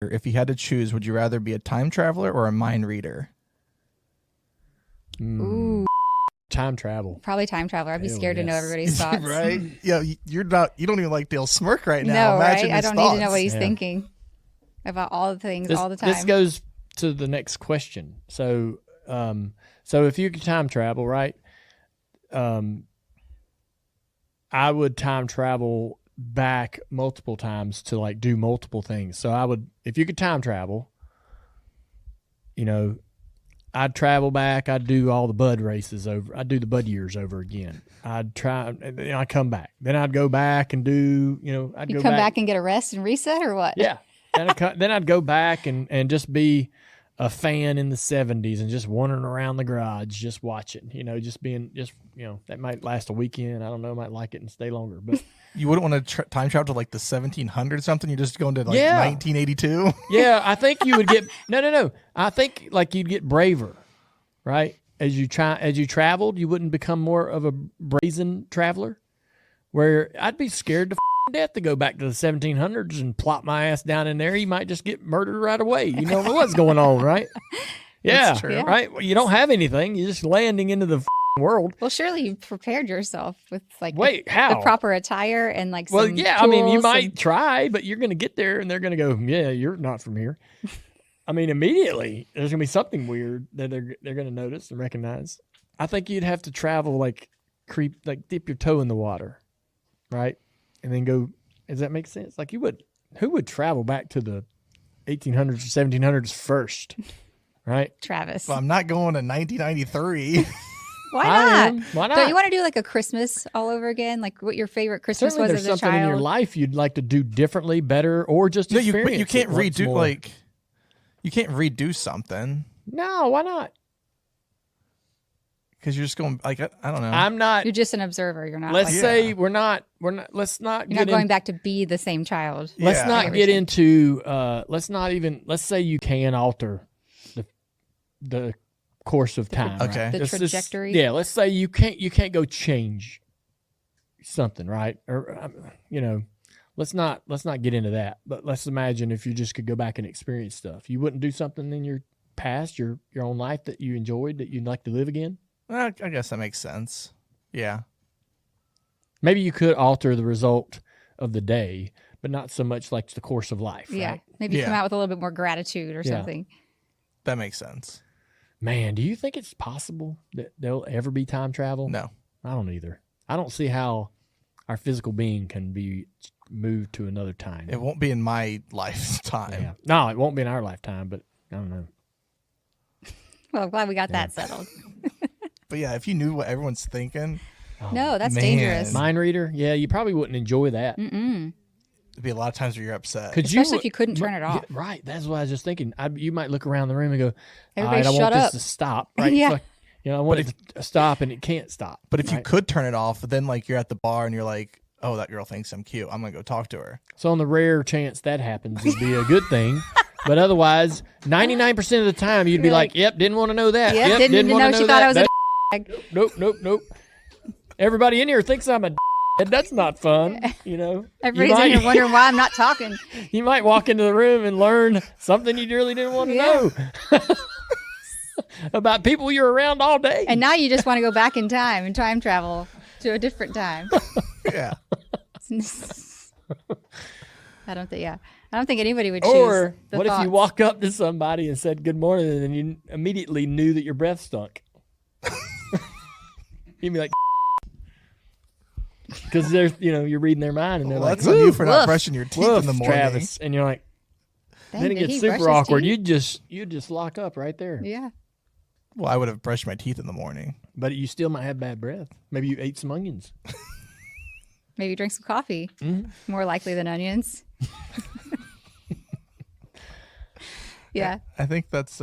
If you had to choose, would you rather be a time traveler or a mind reader? Ooh. Time travel. Probably time traveler. I'd be scared to know everybody's thoughts. Right? Yeah, you don't even like Dale's smirk right now. No, Imagine right? I don't thoughts. need to know what he's thinking about all the things all the time. This goes to the next question. So if you could time travel, right? I would time travel back multiple times to like do multiple things. So I would, if you could time travel, I'd travel back. I'd do all the bud races over. I'd do the bud years over again. I'd try, I'd come back. Then I'd go back and do, I'd you go come back and get a rest and reset or what? Yeah. Then I'd go back and just be a fan in the 70s and just wandering around the garage, just watching, that might last a weekend. I don't know. Might like it and stay longer, but you wouldn't want to time travel to like the 1700s or something. You're just going to 1982. Yeah. I think you would get, no. I think like you'd get braver, right? As you traveled, you wouldn't become more of a brazen traveler where I'd be scared to death to go back to the 1700s and plop my ass down in there. You might just get murdered right away. You don't know what's going on, right? Yeah, That's true. Right. Well, you don't have anything. You're just landing into the world. Well, surely you prepared yourself with like how? the proper attire and like well, some yeah. tools I mean, you might try, but you're going to get there and they're going to go, "Yeah, you're not from here." I mean, immediately there's going to be something weird that they're going to notice and recognize. I think you'd have to travel dip your toe in the water, right? And then go, does that make sense? Like who would travel back to the 1800s or 1700s first, right? Travis. Well, I'm not going to 1993. Why not? Why not? Don't you want to do like a Christmas all over again? Like what your favorite Christmas Certainly was as a there's something child? in your life you'd like to do differently, better, or just experience but you can't it once redo more. you can't redo something No, why not? because you're just going like I don't know. I'm not. You're just an observer. You're not. Let's like, say we're not. Let's not. you're not going back to be the same child. Let's Yeah. not get into. Let's say you can alter the course of time. Okay. right? The Let's just- trajectory? yeah. Let's say you can't go change something, right? Or let's not get into that. But let's imagine if you just could go back and experience stuff. You wouldn't do something in your past, your own life that you enjoyed that you'd like to live again. Well, I guess that makes sense. Yeah. Maybe you could alter the result of the day, but not so much like the course of life. Yeah. Right? Maybe Yeah. come out with a little bit more gratitude or Yeah. something. That makes sense. Man, do you think it's possible that there'll ever be time travel? No. I don't either. I don't see how our physical being can be moved to another time. It won't be in my lifetime. Yeah. No, it won't be in our lifetime, but I don't know. Well, I'm glad we got that settled. But yeah, if you knew what everyone's thinking, No, that's man. dangerous. Mind reader? Yeah, you probably wouldn't enjoy that. Mm-mm. there'd be a lot of times where you're upset. Especially if you couldn't turn it off. Yeah, right. That's what I was just thinking. You might look around the room and go, Everybody all right, I shut want up. this to stop. Right? Yeah. It's like, I want it to stop and it can't stop. But if you right? could turn it off, then like you're at the bar and you're like, oh, that girl thinks I'm cute. I'm going to go talk to her. So on the rare chance that happens, it'd be a good thing. But otherwise, 99% of the time, you'd be You're like, yep, didn't want to know that. Yep, didn't even wanna know she thought I was a Nope. Everybody in here thinks I'm a That's not fun, Everybody's in here wondering why I'm not talking. You might walk into the room and learn something you really didn't want to know about people you're around all day. And now you just want to go back in time and time travel to a different time. Yeah. I don't think anybody would choose. Or the what if thoughts. you walk up to somebody and said good morning and then you immediately knew that your breath stunk? You'd be like, because there's, you're reading their mind and they're Well, like, that's on you for not woof, brushing your teeth woof, in the morning. Travis. And you're like, Dang, then it did he gets brush his super awkward. teeth? You just lock up right there. Yeah. Well, I would have brushed my teeth in the morning. But you still might have bad breath. Maybe you ate some onions. Maybe drink some coffee. Mm-hmm. More likely than onions. Yeah. I think that's